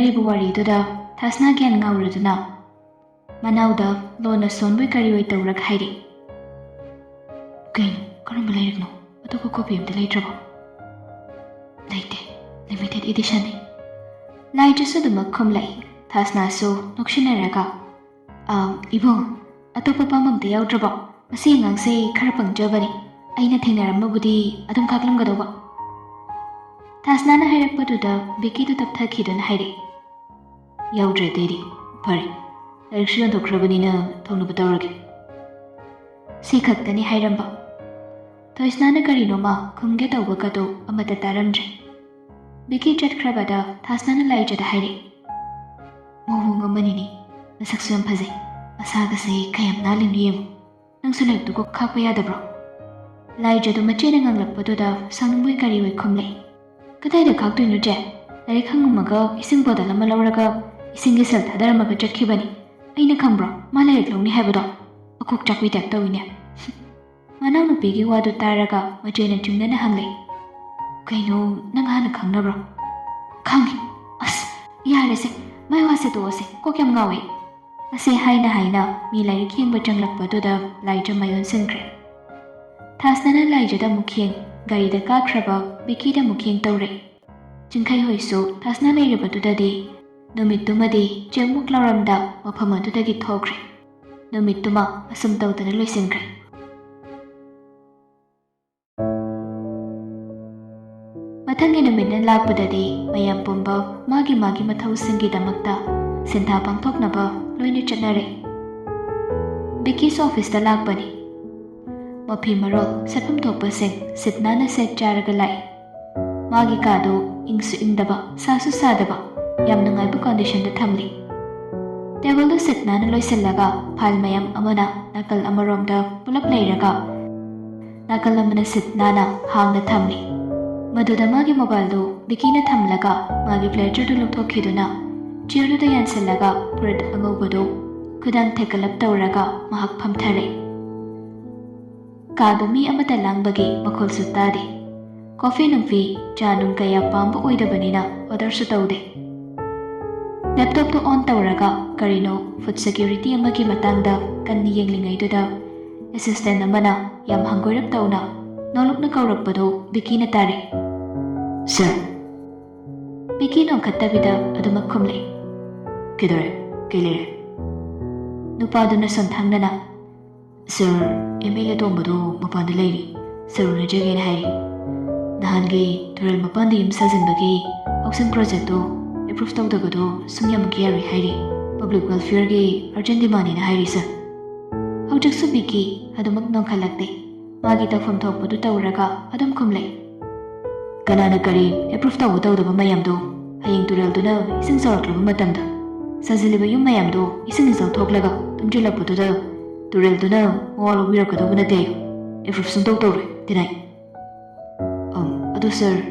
ꯁꯥꯟꯅꯔꯤꯕ ꯋꯥꯔꯤꯗꯨꯗ ꯊꯥꯁꯅꯥ ꯒ꯭ꯌꯥꯟ ꯉꯥꯎꯔꯗꯨꯅ ꯃꯅꯥꯎꯗ ꯂꯣꯟꯅ ꯁꯣꯟꯕꯣꯏ ꯀꯔꯤꯑꯣꯏ ꯇꯧꯔꯒ ꯍꯥꯏꯔꯤ, "ꯀꯩꯅꯣ, ꯀꯔꯝꯕ ꯂꯥꯏꯔꯤꯛꯅꯣ? ꯑꯇꯣꯞꯄ ꯀꯣꯄꯤ ꯑꯝꯇ ꯂꯩꯇ꯭ꯔꯕꯣ?" "ꯂꯩꯇꯦ, ꯂꯤꯃꯤꯇꯦꯗ ꯏꯗꯤꯁꯟꯅꯤ." ꯂꯥꯏꯖꯁꯨ ꯑꯗꯨꯃꯛ ꯈꯨꯝꯂꯛꯏ꯫ ꯊꯥꯁꯅꯥꯁꯨ ꯅꯣꯛꯁꯤꯟꯅꯔꯒ, "ꯏꯕꯨꯡ, ꯑꯇꯣꯞꯄ ꯄꯥꯝꯕꯝꯇ ꯌꯥꯎꯗ꯭ꯔꯕꯣ? ꯃꯁꯤ ꯑꯉꯥꯡꯁꯦ ꯈꯔ ꯄꯪꯖꯕꯅꯤ. ꯑꯩꯅ ꯊꯦꯡꯅꯔꯝꯃꯕꯨꯗꯤ ꯑꯗꯨꯝ ꯈꯥꯛꯂꯝꯒꯗꯧꯕ." ꯊꯥꯁꯅꯥꯅ ꯍꯥꯏꯔꯛꯄꯗꯨꯗ ꯕꯤꯀꯤꯗꯨ ꯇꯞꯊꯈꯤꯗꯨꯅ ꯍꯥꯏꯔꯛꯏ, "ꯌꯥꯎꯗ꯭ꯔꯦ ꯑꯇꯩꯗꯤ. ꯐꯔꯦ, ꯂꯥꯏꯔꯤꯛꯁꯨ ꯌꯣꯟꯊꯣꯛꯈ꯭ꯔꯕꯅꯤꯅ ꯊꯧꯅꯕ ꯇꯧꯔꯒꯦ." ꯁꯤ ꯈꯛꯇꯅꯤ ꯍꯥꯏꯔꯝꯕ꯫ ꯊꯣꯏꯁꯅꯥꯅ ꯀꯔꯤꯅꯣꯃ ꯈꯨꯝꯒꯦ ꯇꯧꯕꯒꯗꯣ ꯑꯃꯠꯇ ꯇꯥꯔꯝꯗ꯭ꯔꯦ꯫ ꯕꯤꯀꯤ ꯆꯠꯈ꯭ꯔꯕꯗ ꯊꯥꯁꯅꯥꯅ ꯂꯥꯏꯖꯗ ꯍꯥꯏꯔꯛꯏ, "ꯃꯑꯣꯡ ꯑꯃꯅꯤꯅꯦ. ꯃꯁꯛꯁꯨ ꯌꯥꯝ ꯐꯖꯩ. ꯃꯁꯥꯒꯁꯦ ꯀꯌꯥꯝ ꯅꯥꯜꯂꯤꯅꯣ ꯌꯦꯡꯉꯨ. ꯅꯪꯁꯨ ꯂꯥꯏꯔꯤꯛꯇꯨ ꯀꯣꯛ ꯈꯥꯛꯄ ꯌꯥꯗꯕ꯭ꯔꯣ?" ꯂꯥꯏꯖꯗꯨ ꯃꯆꯦꯅ ꯉꯥꯡꯂꯛꯄꯗꯨꯗ ꯁꯥꯎꯅꯤꯡꯕꯣꯏ ꯀꯔꯤꯑꯣꯏ ꯈꯨꯝꯂꯛꯏ, "ꯀꯗꯥꯏꯗ ꯈꯥꯛꯇꯣꯏꯅꯣ ꯆꯦ? ꯂꯥꯏꯔꯤꯛ ꯍꯪꯉꯝꯃꯒ ꯏꯁꯤꯡ ꯕꯣꯇꯜ ꯑꯃ ꯂꯧꯔꯒ ꯏꯁꯤꯡꯒꯤ ꯁꯦꯜ ꯊꯥꯗꯔꯝꯃꯒ ꯆꯠꯈꯤꯕꯅꯤ. ꯑꯩꯅ ꯈꯪꯕ꯭ꯔꯣ ꯃꯥ ꯂꯥꯏꯔꯤꯛ ꯂꯧꯅꯤ ꯍꯥꯏꯕꯗꯣ? ꯃꯀꯣꯛ ꯆꯥꯛꯄꯩ ꯇꯥꯏꯞ ꯇꯧꯏꯅꯦ." ꯃꯅꯥꯎꯅꯨꯄꯤꯒꯤ ꯋꯥꯗꯨ ꯇꯥꯔꯒ ꯃꯆꯦꯅ ꯆꯤꯡꯅꯅ ꯍꯪꯂꯛꯏ, "ꯀꯩꯅꯣ, ꯅꯪ ꯍꯥꯟꯅ ꯈꯪꯅꯕ꯭ꯔꯣ?" "ꯈꯪꯉꯤ." "ꯑꯁ, ꯌꯥꯔꯦꯁꯦ, ꯃꯥꯏ ꯋꯥꯁꯦ ꯇꯣꯛꯑꯁꯦ, ꯀꯣꯛ ꯌꯥꯝ ꯉꯥꯎꯏ." ꯑꯁꯤ ꯍꯥꯏꯅ ꯃꯤ ꯂꯥꯏꯔꯤꯛ ꯌꯦꯡꯕ ꯆꯪꯂꯛꯄꯗꯨꯗ ꯂꯥꯏꯖ ꯃꯌꯣꯟꯁꯤꯟꯈ꯭ꯔꯦ꯫ ꯊꯥꯁꯅꯥꯅ ꯂꯥꯏꯖꯗ ꯑꯃꯨꯛ ꯌꯦꯡ, ꯒꯥꯔꯤꯗ ꯀꯥꯈ꯭ꯔꯕ ꯕꯤꯀꯤꯗ ꯑꯃꯨꯛ ꯌꯦꯡ ꯇꯧꯔꯛꯏ꯫ ꯆꯤꯡꯈꯩꯍꯣꯏꯁꯨ ꯊꯥꯁꯅꯥ ꯂꯩꯔꯤꯕꯗꯨꯗꯗꯤ ꯅꯨꯃꯤꯠꯇꯨꯃꯗꯤ ꯆꯦꯡꯃꯨꯛ ꯂꯥꯎꯔꯝꯗ ꯃꯐꯝ ꯑꯗꯨꯗꯒꯤ ꯊꯣꯛꯈ꯭ꯔꯦ꯫ ꯅꯨꯃꯤꯠꯇꯨꯃ ꯑꯁꯨꯝ ꯇꯧꯗꯅ ꯂꯣꯏꯁꯤꯟꯈ꯭ꯔꯦ꯫ ꯃꯊꯪꯒꯤ ꯅꯨꯃꯤꯠꯅ ꯂꯥꯛꯄꯗꯗꯤ ꯃꯌꯥꯝ ꯄꯨꯝꯕ ꯃꯥꯒꯤ ꯃꯊꯧꯁꯤꯡꯒꯤꯗꯃꯛꯇ ꯁꯤꯟꯊꯥ ꯄꯥꯡꯊꯣꯛꯅꯕ ꯂꯣꯏꯅ ꯆꯠꯅꯔꯛꯏ꯫ ꯕꯤꯀꯤꯁꯨ ꯑꯣꯐꯤꯁꯇ ꯂꯥꯛꯄꯅꯤ꯫ ꯃꯐꯤ ꯃꯔꯣꯜ ꯁꯦꯠꯐꯝ ꯊꯣꯛꯄꯁꯤꯡ ꯁꯤꯠ ꯅꯥꯟꯅ ꯁꯦꯠ ꯆꯥꯔꯒ ꯂꯥꯛꯏ꯫ ꯃꯥꯒꯤ ꯀꯥꯗꯨ ꯏꯪꯁꯨ ꯏꯪꯗꯕ, ꯁꯥꯁꯨ ꯁꯥꯗꯕ, ꯌꯥꯝ ꯅꯨꯡꯉꯥꯏꯕ ꯀꯟꯗꯤꯁꯟꯗ ꯊꯝꯂꯤ꯫ ꯇꯦꯕꯜꯗꯨ ꯁꯤꯠ ꯅꯥꯟꯅ ꯂꯣꯏꯁꯤꯜꯂꯒ ꯐꯥꯏꯜ ꯃꯌꯥꯝ ꯑꯃꯅ ꯅꯥꯀꯜ ꯑꯃꯔꯣꯝꯗ ꯄꯨꯂꯞ ꯂꯩꯔꯒ ꯅꯥꯀꯜ ꯑꯃꯅ ꯁꯤꯠ ꯅꯥꯟꯅ ꯍꯥꯡꯅ ꯊꯝꯂꯤ꯫ ꯃꯗꯨꯗ ꯃꯥꯒꯤ ꯃꯣꯕꯥꯏꯜꯗꯨ ꯕꯤꯀꯤꯅ ꯊꯝꯂꯒ ꯃꯥꯒꯤ ꯕ꯭ꯂꯦꯖꯔꯗꯨ ꯂꯧꯊꯣꯛꯈꯤꯗꯨꯅ ꯆꯤꯌꯔꯗꯨꯗ ꯌꯥꯟꯁꯤꯜꯂꯒ ꯐꯨꯔꯤꯠ ꯑꯉꯧꯕꯗꯨ ꯈꯨꯗꯥꯡ ꯊꯦꯛꯀꯠꯂꯞ ꯇꯧꯔꯒ ꯃꯍꯥꯛ ꯐꯝꯊꯔꯦ꯫ ꯀꯥꯗꯨ ꯃꯤ ꯑꯃꯠꯇ ꯂꯥꯡꯕꯒꯤ ꯃꯈꯣꯜꯁꯨ ꯇꯥꯗꯦ꯫ ꯀꯣꯐꯤ ꯅꯨꯡꯐꯤ, ꯆꯥ ꯅꯨꯡ ꯀꯌꯥ ꯄꯥꯝꯕ ꯑꯣꯏꯗꯕꯅꯤꯅ ꯑꯣꯔꯗꯔꯁꯨ ꯇꯧꯗꯦ꯫ ꯂꯦꯞꯇꯣꯞꯇꯨ ꯑꯣꯟ ꯇꯧꯔꯒ ꯀꯔꯤꯅꯣ ꯐꯨꯗ ꯁꯦꯀ꯭ꯌꯨꯔꯤꯇꯤ ꯑꯃꯒꯤ ꯃꯇꯥꯡꯗ ꯀꯟꯅ ꯌꯦꯡꯂꯤꯉꯩꯗꯨꯗ ꯑꯦꯁꯤꯁꯇꯦꯟ ꯑꯃꯅ ꯌꯥꯝ ꯍꯪꯒꯣꯏꯔꯞ ꯇꯧꯅ ꯅꯣꯂꯨꯛꯅ ꯀꯧꯔꯛꯄꯗꯨ ꯕꯤꯀꯤꯅ ꯇꯥꯔꯦ꯫ "ꯁꯔ." ꯕꯤꯀꯤ ꯅꯣꯡꯈꯠꯇꯕꯤꯗ ꯑꯗꯨꯃꯛ ꯈꯨꯝꯂꯛꯏ, "ꯀꯩꯗꯧꯔꯦ? ꯀꯩ ꯂꯩꯔꯦ?" ꯅꯨꯄꯥꯗꯨꯅ ꯁꯣꯟꯊꯥꯡꯅꯅ, "ꯁꯔ, MLA ꯇꯣꯝꯕꯗꯨ ꯃꯄꯥꯟꯗ ꯂꯩꯔꯤ. ꯁꯔ ꯎꯅꯖꯒꯦꯅ ꯍꯥꯏꯔꯤ. ꯅꯍꯥꯟꯒꯤ ꯇꯨꯔꯦꯜ ꯃꯄꯥꯟꯗ ꯌꯨꯝ ꯁꯥꯖꯤꯟꯕꯒꯤ ꯍꯥꯎꯁꯤꯡ ꯄ꯭ꯔꯣꯖꯦꯛꯇꯨ ꯑꯦꯄ꯭ꯔꯨꯚ ꯇꯧꯗꯕꯗꯨ ꯁꯨꯡꯌꯥꯃꯛ ꯌꯥꯔꯣꯏ ꯍꯥꯏꯔꯤ. ꯄꯕ꯭ꯂꯤꯛ ꯋꯦꯜꯐꯤꯌꯔꯒꯤ ꯑꯔꯖꯦꯟꯠ ꯗꯤꯃꯥꯟꯅꯦꯅ ꯍꯥꯏꯔꯤ ꯁꯔ." ꯍꯧꯖꯤꯛꯁꯨ ꯕꯤꯀꯤ ꯑꯗꯨꯃꯛ ꯅꯣꯡꯈꯠꯂꯛꯇꯦ꯫ ꯃꯥꯒꯤ ꯇꯧꯐꯝ ꯊꯣꯛꯄꯗꯨ ꯇꯧꯔꯒ ꯑꯗꯨꯝ ꯈꯨꯝꯂꯛꯏ, "ꯀꯅꯥꯅ ꯀꯔꯤ ꯑꯦꯄ꯭ꯔꯨꯚ ꯇꯧꯕ ꯇꯧꯗꯕ ꯃꯌꯥꯝꯗꯨ ꯍꯌꯦꯡ ꯇꯨꯔꯦꯜꯗꯨꯅ ꯏꯁꯤꯡ ꯆꯥꯎꯔꯛꯂꯕ ꯃꯇꯝꯗ ꯁꯥꯖꯤꯜꯂꯤꯕ ꯌꯨꯝ ꯃꯌꯥꯝꯗꯨ ꯏꯁꯤꯡ ꯏꯆꯥꯎ ꯊꯣꯛꯂꯒ ꯇꯨꯡꯁꯤꯜꯂꯛꯄꯗꯨꯗ ꯇꯨꯔꯦꯜꯗꯨꯅ ꯃꯋꯥ ꯂꯧꯕꯤꯔꯛꯀꯗꯧꯕ ꯅꯠꯇꯦ꯫ ꯑꯦꯄ꯭ꯔꯨꯚ ꯁꯨꯡꯇꯧ ꯇꯧꯔꯣꯏ, ꯗꯤꯅꯥꯏ." "ꯑꯗꯨ ꯁꯔ..."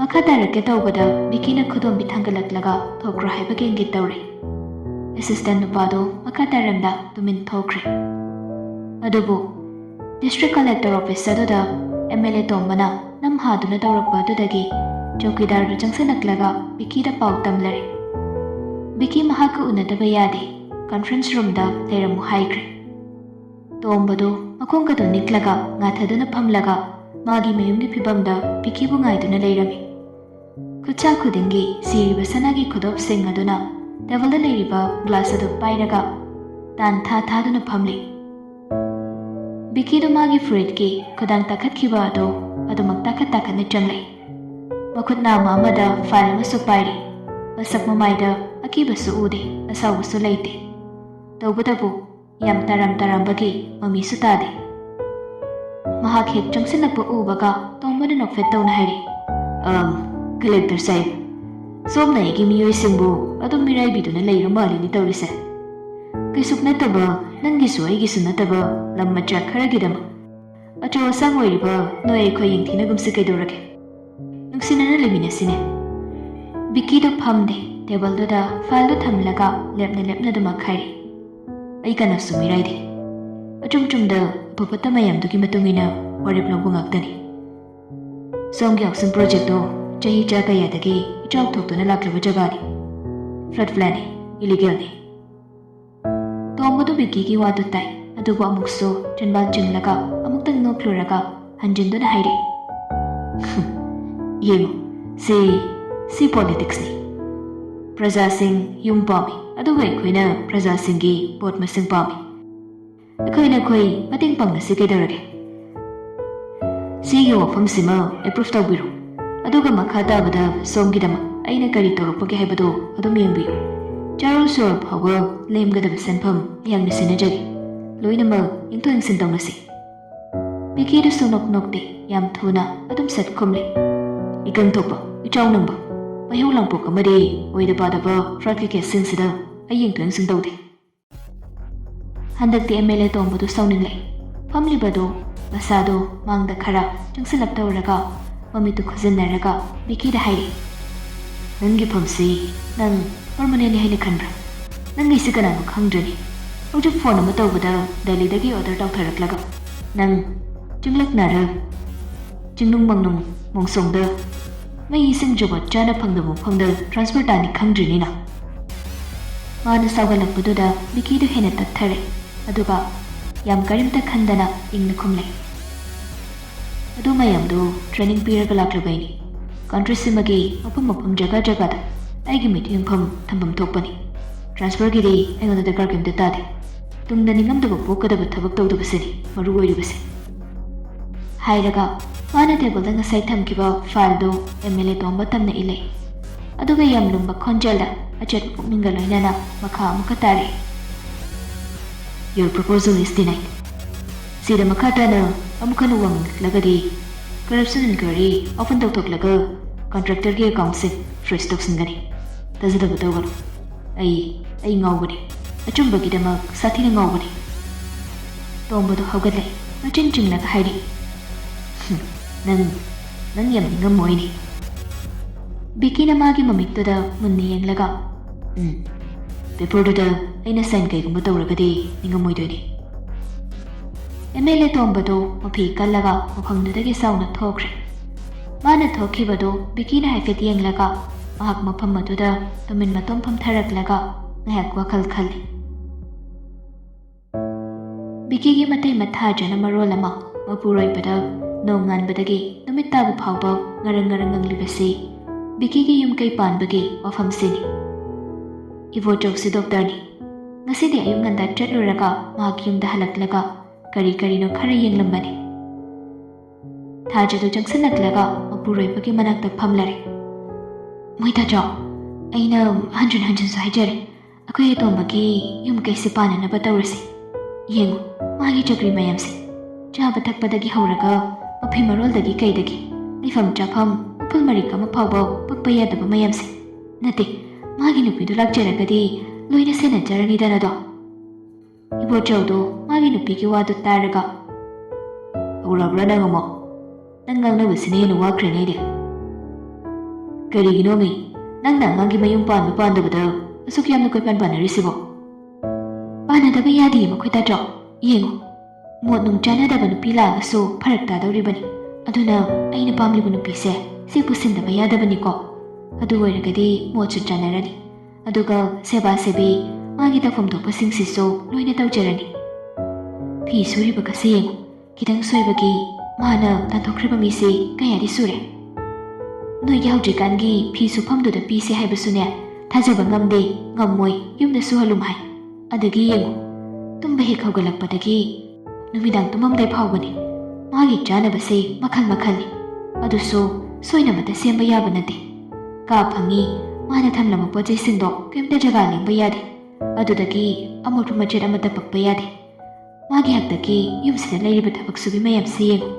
ꯃꯈꯥ ꯇꯥꯔꯛꯀꯦ ꯇꯧꯕꯗ ꯕꯤꯀꯤꯅ ꯈꯨꯗꯣꯝꯕꯤ ꯊꯥꯡꯒꯠꯂꯛꯂꯒ ꯊꯣꯛꯈ꯭ꯔꯣ ꯍꯥꯏꯕꯒꯤ ꯏꯪꯒꯤꯠ ꯇꯧꯔꯛꯏ꯫ ꯑꯦꯁꯤꯁꯇꯦꯟ ꯅꯨꯄꯥꯗꯨ ꯃꯈꯥ ꯇꯥꯔꯝꯗ ꯇꯨꯃꯤꯟ ꯊꯣꯛꯈ꯭ꯔꯦ꯫ ꯑꯗꯨꯕꯨ ꯗꯤꯁꯇ꯭ꯔꯤꯛ ꯀꯂꯦꯛꯇꯔ ꯑꯣꯐꯤꯁ ꯑꯗꯨꯗ MLA ꯇꯣꯝꯕꯅ ꯅꯝ ꯍꯥꯗꯨꯅ ꯇꯧꯔꯛꯄ ꯑꯗꯨꯗꯒꯤ ꯆꯧꯀꯤꯗꯥꯔꯗꯨ ꯆꯪꯁꯤꯜꯂꯛꯂꯒ ꯕꯤꯀꯤꯗ ꯄꯥꯎ ꯇꯝꯂꯔꯦ꯫ ꯕꯤꯀꯤ ꯃꯍꯥꯛꯀ ꯎꯅꯗꯕ ꯌꯥꯗꯦ, ꯀꯟꯐꯔꯦꯟꯁ ꯔꯨꯝꯗ ꯂꯩꯔꯝꯃꯨ ꯍꯥꯏꯈ꯭ꯔꯦ꯫ ꯇꯣꯝꯕꯗꯨ ꯃꯈꯣꯡꯒꯗꯨ ꯅꯤꯛꯂꯒ ꯉꯥꯊꯗꯨꯅ ꯐꯝꯂꯒ ꯃꯥꯒꯤ ꯃꯌꯨꯝꯒꯤ ꯐꯤꯕꯝꯗ ꯕꯤꯀꯤꯕꯨ ꯉꯥꯏꯗꯨꯅ ꯂꯩꯔꯝꯃꯤ꯫ ꯈꯨꯠꯁꯥ ꯈꯨꯗꯤꯡꯒꯤ ꯁꯤꯔꯤꯕ ꯁꯅꯥꯒꯤ ꯈꯨꯗꯣꯞꯁꯤꯡ ꯑꯗꯨꯅ ꯇꯦꯕꯜꯗ ꯂꯩꯔꯤꯕ ꯒ꯭ꯂꯥꯁ ꯑꯗꯨ ꯄꯥꯏꯔꯒ ꯇꯥꯟ ꯊꯥꯗꯨꯅ ꯐꯝꯂꯤ꯫ ꯕꯤꯀꯤꯗꯨ ꯃꯥꯒꯤ ꯐꯨꯔꯤꯠꯀꯤ ꯈꯨꯗꯥꯡ ꯇꯥꯈꯠꯈꯤꯕ ꯑꯗꯨ ꯑꯗꯨꯃꯛ ꯇꯥꯈꯠꯅ ꯆꯪꯂꯛꯏ꯫ ꯃꯈꯨꯠ ꯅꯥꯝꯃ ꯑꯃꯗ ꯐꯥꯏꯜ ꯑꯃꯁꯨ ꯄꯥꯏꯔꯤ꯫ ꯃꯁꯛ ꯃꯃꯥꯏꯗ ꯑꯀꯤꯕꯁꯨ ꯎꯗꯦ, ꯑꯁꯥꯎꯕꯁꯨ ꯂꯩꯇꯦ꯫ ꯇꯧꯕꯇꯕꯨ ꯌꯥꯝ ꯇꯔꯥꯝꯕꯒꯤ ꯃꯃꯤꯁꯨ ꯇꯥꯗꯦ꯫ ꯃꯍꯥꯛ ꯍꯦꯛ ꯆꯪꯁꯤꯜꯂꯛꯄ ꯎꯕꯒ ꯇꯣꯝꯕꯅ ꯅꯣꯛꯐꯦꯠ ꯇꯧꯅ ꯍꯥꯏꯔꯤ, "ꯀꯂꯦꯛꯇꯔ ꯁꯥꯍꯦꯕ, ꯁꯣꯝꯅ ꯑꯩꯒꯤ ꯃꯤꯑꯣꯏꯁꯤꯡꯕꯨ ꯑꯗꯨꯝ ꯃꯤꯔꯥꯏꯕꯤꯗꯨꯅ ꯂꯩꯔ ꯃꯥꯜꯂꯤꯅꯤ ꯇꯧꯔꯤꯁꯦ꯫ ꯀꯩꯁꯨꯛ ꯅꯠꯇꯕ, ꯅꯪꯒꯤꯁꯨ ꯑꯩꯒꯤꯁꯨ ꯅꯠꯇꯕ ꯂꯝ ꯃꯆꯥ ꯈꯔꯒꯤꯗꯃꯛ ꯑꯆꯧ ꯑꯁꯥꯡ ꯑꯣꯏꯔꯤꯕ ꯅꯣꯏ ꯑꯩꯈꯣꯏ ꯌꯦꯡꯊꯤꯅꯒꯨꯝꯁꯤ ꯀꯩꯗꯧꯔꯒꯦ? ꯅꯨꯡꯁꯤꯅꯅ ꯂꯩꯃꯤꯟꯅꯁꯤꯅꯦ." ꯕꯤꯀꯤꯗꯨ ꯐꯝꯗꯦ, ꯇꯦꯕꯜꯗꯨꯗ ꯐꯥꯏꯜꯗꯨ ꯊꯝꯂꯒ ꯂꯦꯞꯅ ꯑꯗꯨꯃꯛ ꯍꯥꯏꯔꯤ, "ꯑꯩ ꯀꯅꯥꯁꯨ ꯃꯤꯔꯥꯏꯗꯦ. ꯑꯆꯨꯝꯗ ꯑꯐ ꯃꯌꯥꯝꯗꯨꯒꯤ ꯃꯇꯨꯡ ꯏꯟꯅ ꯋꯥꯔꯦꯞ ꯂꯧꯕ ꯉꯥꯛꯇꯅꯤ. ꯁꯣꯝꯒꯤ ꯍꯥꯎꯁꯤꯡ ꯄ꯭ꯔꯣꯖꯦꯛꯇꯨ ꯆꯍꯤ ꯆꯥ ꯀꯌꯥꯗꯒꯤ ꯏꯆꯥꯎ ꯊꯣꯛꯇꯨꯅ ꯂꯥꯛꯂꯤꯕ ꯖꯒꯥꯅꯤ. ꯐ꯭ꯂꯠ ꯄ꯭ꯂꯥꯟꯅꯤ, ꯏꯂꯤꯒꯦꯜꯅꯤ. ꯇꯣꯝꯕꯗꯨ ꯕꯤꯀꯤꯒꯤ ꯋꯥꯗꯨ ꯇꯥꯏ, ꯑꯗꯨꯕꯨ ꯑꯃꯨꯛꯁꯨ ꯆꯤꯟꯕꯥꯜ ꯆꯤꯡꯂꯒ ꯑꯃꯨꯛꯇꯪ ꯅꯣꯛꯂꯨꯔꯒ ꯍꯟꯖꯤꯟꯗꯨꯅ ꯍꯥꯏꯔꯤ. ꯌꯦꯡꯉꯨ, ꯁꯤ ꯄꯣꯂꯤꯇꯤꯛꯁꯅꯤ. ꯄ꯭ꯔꯖꯥꯁꯤꯡ ꯌꯨꯝ ꯄꯥꯝꯃꯤ, ꯑꯗꯨꯒ ꯑꯩꯈꯣꯏꯅ ꯄ꯭ꯔꯖꯥꯁꯤꯡꯒꯤ ꯚꯣꯠ ꯃꯁꯤꯡ ꯄꯥꯝꯃꯤ. ꯑꯩꯈꯣꯏ ꯃꯇꯦꯡ ꯄꯥꯡꯅꯁꯤ ꯀꯩꯗꯧꯔꯒꯦ? ꯁꯤꯒꯤ ꯋꯥꯐꯝꯁꯤꯃ ꯑꯦꯄ꯭ꯔꯨꯚ ꯇꯧꯕꯤꯔꯣ. ꯑꯗꯨꯒ ꯃꯈꯥ ꯇꯥꯕꯗ ꯁꯣꯝꯒꯤꯗꯃꯛ ꯑꯩꯅ ꯀꯔꯤ ꯇꯧꯔꯛꯄꯒꯦ ꯍꯥꯏꯕꯗꯨ ꯑꯗꯨꯝ ꯌꯦꯡꯕꯤꯌꯨ. ꯆꯥꯔꯣꯜ ꯁꯣꯔ ꯐꯥꯎꯕ ꯂꯦꯝꯒꯗꯕ ꯁꯦꯟꯐꯝ ꯑꯩꯍꯥꯛꯅ ꯁꯤꯟꯅꯖꯒꯦ. ꯂꯣꯏꯅꯃꯛ ꯌꯦꯡꯊꯣꯛ ꯌꯦꯡꯁꯤꯟ ꯇꯧꯅꯁꯤ. ꯕꯤꯀꯤꯗꯨꯁꯨ ꯅꯣꯛꯇꯦ, ꯌꯥꯝ ꯊꯨꯅ ꯑꯗꯨꯝ ꯁꯠ ꯈꯨꯝꯂꯤ. ꯏꯀꯪ ꯊꯣꯛꯄ, ꯏꯆꯥꯎ ꯅꯪꯕ, ꯃꯩꯍꯧ ꯂꯥꯡꯄꯣꯛ ꯑꯃꯗꯤ ꯑꯣꯏꯗ ꯄꯥꯗꯕ ꯐ꯭ꯔꯣꯗꯀꯤ ꯀꯦꯁꯁꯤꯡꯁꯤꯗ ꯑꯩ ꯌꯦꯡꯊꯣꯛ ꯌꯦꯡꯁꯤꯟ ꯇꯧꯗꯦ. ꯍꯟꯗꯛꯇꯤ MLA ꯇꯣꯝꯕꯗꯨ ꯁꯥꯎꯅꯤꯡꯂꯦ. ꯐꯝꯂꯤꯕꯗꯨ ꯃꯁꯥꯗꯨ ꯃꯥꯡꯗ ꯈꯔ ꯆꯪꯁꯤꯜꯂꯞ ꯇꯧꯔꯒ ꯃꯃꯤꯠꯇꯨ ꯈꯨꯖꯤꯟꯅꯔꯒ ꯕꯤꯀꯤꯗ ꯍꯥꯏꯔꯤ. ꯅꯪꯒꯤ ꯐꯝꯁꯤ ꯅꯪ ꯄꯔꯃꯅꯦꯟꯠꯅꯤ ꯍꯥꯏꯅ ꯈꯟꯕ꯭ꯔꯥ? ꯅꯪꯒꯤꯁꯤ ꯀꯅꯥꯅꯣ ꯈꯪꯗ꯭ꯔꯅꯤ. ꯍꯧꯖꯤꯛ ꯐꯣꯟ ꯑꯃ ꯇꯧꯕꯗ ꯗꯦꯜꯂꯤꯗꯒꯤ ꯑꯣꯔꯗꯔ ꯇꯧꯊꯔꯛꯂꯒ ꯅꯪ ꯆꯤꯡꯂꯛꯅꯔ ꯆꯤꯡꯅꯨꯡ ꯃꯥꯡꯅꯨꯡ ꯃꯣꯡꯁꯣꯡꯗ ꯃꯩ ꯏꯁꯤꯡ ꯖꯨꯒꯣꯠ ꯆꯥꯅ ꯐꯪꯗꯕ ꯃꯐꯝꯗ ꯇ꯭ꯔꯥꯟꯁꯐꯔ ꯇꯥꯅꯤ ꯈꯪꯗ꯭ꯔꯤꯅꯤꯅ. ꯃꯥꯅ ꯁꯥꯎꯒꯠꯂꯛꯄꯗꯨꯗ ꯕꯤꯀꯤꯗꯨ ꯍꯦꯟꯅ ꯇꯠꯊꯔꯦ, ꯑꯗꯨꯒ ꯌꯥꯝ ꯀꯔꯤꯝꯇ ꯈꯟꯗꯅ ꯏꯪꯅ ꯈꯨꯝꯂꯦ. ꯑꯗꯨ ꯃꯌꯥꯝꯗꯨ ꯇ꯭ꯔꯦꯅꯤꯡ ꯄꯤꯔꯒ ꯂꯥꯛꯂꯤꯕꯩꯅꯤ. ꯀꯟꯇ꯭ꯔꯤꯁꯤꯃꯒꯤ ꯃꯐꯝ ꯖꯒꯥ ꯖꯒꯥꯗ ꯑꯩꯒꯤ ꯃꯤꯠꯌꯦꯡꯐꯝ ꯊꯝꯐꯝ ꯊꯣꯛꯄꯅꯤ. ꯇ꯭ꯔꯥꯟꯁꯐꯔꯒꯤꯗꯤ ꯑꯩꯉꯣꯟꯗ ꯗꯔꯀꯥꯔ ꯀꯔꯤꯝꯇ ꯇꯥꯗꯦ. ꯇꯨꯡꯗ ꯅꯤꯡꯉꯝꯗꯕ ꯄꯣꯛꯀꯗꯕ ꯊꯕꯛ ꯇꯧꯗꯕꯁꯤꯅꯤ ꯃꯔꯨ ꯑꯣꯏꯔꯤꯕꯁꯦ. ꯍꯥꯏꯔꯒ ꯃꯥꯅ ꯇꯦꯕꯜꯗ ꯉꯁꯥꯏ ꯊꯝꯈꯤꯕ ꯐꯥꯏꯜꯗꯨ MLA ꯇꯣꯝꯕ ꯇꯝꯅ ꯏꯜꯂꯦ. ꯑꯗꯨꯒ ꯌꯥꯝ ꯂꯨꯝꯕ ꯈꯣꯟꯖꯦꯜꯗ ꯑꯆꯦꯠꯄ ꯄꯨꯛꯅꯤꯡꯒ ꯂꯣꯏꯅꯅ ꯃꯈꯥ ꯑꯃꯨꯛꯀ ꯇꯥꯔꯦ. Your proposal is denied. ꯁꯤꯗ ꯃꯈꯥ ꯇꯥꯅ ꯑꯃꯨꯛ ꯍꯟꯅ ꯋꯥꯡꯂꯒꯗꯤ ꯀꯔꯞꯁꯟ ꯏꯟꯀ꯭ꯋꯥꯏꯔꯤ ꯑꯣꯄꯟ ꯇꯧꯊꯣꯛꯂꯒ ꯀꯟꯇ꯭ꯔꯦꯛꯇꯔꯒꯤ ꯑꯦꯀꯥꯎꯟꯁꯤꯡ ꯐ꯭ꯔꯤꯖ ꯇꯧꯁꯤꯟꯒꯅꯤ. ꯊꯥꯖꯗꯕ ꯇꯧꯒꯅꯨ. ꯑꯩ ꯉꯥꯎꯕꯅꯤ. ꯑꯆꯨꯝꯕꯒꯤꯗꯃꯛ ꯁꯥꯊꯤꯅ ꯉꯥꯎꯕꯅꯤ. ꯇꯣꯝꯕꯗꯨ ꯍꯧꯒꯠꯂꯦ, ꯃꯆꯤꯟ ꯆꯤꯡꯂꯒ ꯍꯥꯏꯔꯤ. ꯅꯪ ꯌꯥꯝ ꯅꯤꯡꯉꯝꯃꯣꯏꯅꯤ. ꯕꯤꯀꯤꯅ ꯃꯥꯒꯤ ꯃꯃꯤꯠꯇꯨꯗ ꯃꯨꯟꯅ ꯌꯦꯡꯂꯒ ꯄꯦꯄꯔꯗꯨꯗ ꯑꯩꯅ ꯁꯥꯏꯟ ꯀꯩꯒꯨꯝꯕ ꯇꯧꯔꯒꯗꯤ ꯅꯤꯡꯉꯝꯃꯣꯏꯗꯣꯏꯅꯤ. MLA ꯇꯣꯝꯕꯗꯨ ꯃꯐꯤ ꯀꯜꯂꯒ ꯃꯐꯝꯗꯨꯗꯒꯤ ꯁꯥꯎꯅ ꯊꯣꯛꯈ꯭ꯔꯦ. ꯃꯥꯅ ꯊꯣꯛꯈꯤꯕꯗꯨ ꯕꯤꯀꯤꯅ ꯍꯥꯏꯐꯦꯠ ꯌꯦꯡꯂꯒ ꯃꯍꯥꯛ ꯃꯐꯝ ꯑꯗꯨꯗ ꯇꯨꯃꯤꯟ ꯃꯇꯣꯝ ꯐꯝꯊꯔꯛꯂꯒ ꯉꯥꯏꯍꯥꯛ ꯋꯥꯈꯜ ꯈꯜꯂꯤ. ꯕꯤꯀꯤꯒꯤ ꯃꯇꯩ ꯃꯊꯥꯖꯅ ꯃꯔꯣꯜ ꯑꯃ ꯃꯄꯨꯔꯣꯏꯕꯗ ꯅꯣꯡ ꯉꯥꯟꯕꯗꯒꯤ ꯅꯨꯃꯤꯠ ꯇꯥꯕ ꯐꯥꯎꯕ ꯉꯔꯪ ꯉꯪꯂꯤꯕꯁꯤ ꯕꯤꯀꯤꯒꯤ ꯌꯨꯝꯀꯩ ꯄꯥꯟꯕꯒꯤ ꯋꯥꯐꯝꯁꯤꯅꯤ. ꯏꯕꯣꯆꯧꯁꯤ ꯗꯣꯛꯇꯔꯅꯤ. ꯉꯁꯤꯗꯤ ꯑꯌꯨꯛ ꯉꯟꯇꯥ ꯆꯠꯂꯨꯔꯒ ꯃꯍꯥꯛ ꯌꯨꯝꯗ ꯍꯜꯂꯛꯂꯒ ꯀꯔꯤꯅꯣ ꯈꯔ ꯌꯦꯡꯂꯝꯕꯅꯤ. ꯊꯥꯖꯗꯨ ꯆꯪꯁꯤꯜꯂꯛꯂꯒ ꯃꯄꯨꯔꯣꯏꯕꯒꯤ ꯃꯅꯥꯛꯇ ꯐꯝꯂꯔꯦ. ꯃꯣꯏꯇꯥꯆꯧ, ꯑꯩꯅ ꯍꯟꯖꯤꯟ ꯍꯟꯖꯤꯟꯁꯨ ꯍꯥꯏꯖꯔꯦ. ꯑꯩꯈꯣꯏ ꯑꯇꯣꯝꯕꯒꯤ ꯌꯨꯝꯀꯩꯁꯤ ꯄꯥꯟꯅꯅꯕ ꯇꯧꯔꯁꯤ. ꯌꯦꯡꯉꯨ, ꯃꯥꯒꯤ ꯆꯀ꯭ꯔꯤ ꯃꯌꯥꯝꯁꯦ. ꯆꯥꯕ ꯊꯛꯄꯗꯒꯤ ꯍꯧꯔꯒ ꯃꯐꯤ ꯃꯔꯣꯜꯗꯒꯤ ꯀꯩꯗꯒꯤ ꯂꯩꯐꯝ ꯆꯥꯐꯝ ꯎꯐꯨꯜ ꯃꯔꯤꯛ ꯑꯃ ꯐꯥꯎꯕ ꯄꯛꯄ ꯌꯥꯗꯕ ꯃꯌꯥꯝꯁꯦ. ꯅꯠꯇꯦ, ꯃꯥꯒꯤ ꯅꯨꯄꯤꯗꯨ ꯂꯥꯛꯆꯔꯒꯗꯤ ꯂꯣꯏꯅ ꯁꯦꯟꯅꯖꯔꯅꯤꯗꯅꯗꯣ. ꯏꯕꯣꯆꯧꯗꯨ ꯃꯥꯒꯤ ꯅꯨꯄꯤꯒꯤ ꯋꯥꯗꯨ ꯇꯥꯔꯒ ꯍꯧꯔꯕ꯭ꯔꯥ ꯅꯪ ꯑꯃꯨꯛ? ꯅꯪ ꯉꯥꯡꯅꯕꯁꯤꯅ ꯍꯦꯟꯅ ꯋꯥꯈ꯭ꯔꯦꯅꯦ ꯑꯩꯗꯤ. ꯀꯔꯤꯒꯤꯅꯣꯃꯤ ꯅꯪꯅ ꯑꯉꯥꯡꯒꯤ ꯃꯌꯨꯝ ꯄꯥꯟꯕ ꯄꯥꯟꯗꯕꯗ ꯑꯁꯨꯛ ꯌꯥꯝꯅ ꯀꯣꯏꯄꯥꯟ ꯄꯥꯟꯅꯔꯤꯁꯤꯕꯣ? ꯄꯥꯟꯅꯗꯕ ꯌꯥꯗꯦ ꯃꯈꯣꯏ ꯇꯥꯆꯧ. ꯌꯦꯡꯉꯨ, ꯃꯣꯠ ꯅꯨꯡ ꯆꯥꯟꯅꯗꯕ ꯅꯨꯄꯤ ꯂꯥꯛꯑꯒꯁꯨ ꯐꯔꯛ ꯇꯥꯗꯧꯔꯤꯕꯅꯤ. ꯑꯗꯨꯅ ꯑꯩꯅ ꯄꯥꯝꯂꯤꯕ ꯅꯨꯄꯤꯁꯦ ꯁꯤ ꯄꯨꯁꯤꯟꯗꯕ ꯌꯥꯗꯕꯅꯤꯀꯣ. ꯑꯗꯨ ꯑꯣꯏꯔꯒꯗꯤ ꯃꯣꯠꯁꯨ ꯆꯥꯟꯅꯔꯅꯤ, ꯑꯗꯨꯒ ꯁꯦꯕꯥ ꯁꯦꯕꯤ ꯃꯥꯒꯤ ꯇꯧꯐꯝ ꯊꯣꯛꯄꯁꯤꯡꯁꯤꯁꯨ ꯂꯣꯏꯅ ꯇꯧꯖꯔꯅꯤ. ꯐꯤ ꯁꯨꯔꯤꯕꯒꯁꯦ ꯌꯦꯡꯉꯨ, ꯈꯤꯇꯪ ꯁꯣꯏꯕꯒꯤ ꯃꯥꯅ ꯇꯥꯟꯊꯣꯛꯈ꯭ꯔꯤꯕ ꯃꯤꯁꯤ ꯀꯌꯥꯗꯤ ꯁꯨꯔꯦ. ꯅꯣꯏꯒꯤ ꯍꯧꯖꯤꯛꯀꯥꯟꯒꯤ ꯐꯤ ꯁꯨꯐꯝꯗꯨꯗ ꯄꯤꯁꯦ ꯍꯥꯏꯕꯁꯨꯅꯦ ꯊꯥꯖꯕ ꯉꯝꯗꯦ, ꯉꯝꯃꯣꯏ, ꯌꯨꯝꯗ ꯁꯨꯍꯜꯂꯨꯝ ꯍꯥꯏ. ꯑꯗꯒꯤ ꯌꯦꯡꯉꯨ, ꯇꯨꯝꯕ ꯍꯦꯛ ꯍꯧꯒꯠꯂꯛꯄꯗꯒꯤ ꯅꯨꯃꯤꯗꯥꯡ ꯇꯨꯝꯃꯝꯗꯥꯏ ꯐꯥꯎꯕꯅꯤ ꯃꯥꯒꯤ ꯆꯥꯅꯕꯁꯦ ꯃꯈꯜ ꯃꯈꯜꯅꯤ. ꯑꯗꯨꯁꯨ ꯁꯣꯏꯅꯃꯛꯇ ꯁꯦꯝꯕ ꯌꯥꯕ ꯅꯠꯇꯦ. ꯀꯥ ꯐꯪꯉꯤ, ꯃꯥꯅ ꯊꯝꯂꯝꯕ ꯄꯣꯠꯆꯩꯁꯤꯡꯗꯣ ꯀꯔꯤꯝꯇ ꯖꯒꯥ ꯂꯦꯡꯕ ꯌꯥꯗꯦ. ꯑꯗꯨꯗꯒꯤ ꯑꯃꯣꯠꯄ ꯃꯆꯦꯠ ꯑꯃꯠꯇ ꯄꯛꯄ ꯌꯥꯗꯦ. ꯃꯥꯒꯤ ꯍꯛꯇꯒꯤ ꯌꯨꯝꯁꯤꯗ ꯂꯩꯔꯤꯕ ꯊꯕꯛ ꯁꯨꯕꯤ ꯃꯌꯥꯝꯁꯤ ꯌꯦꯡꯉꯨ.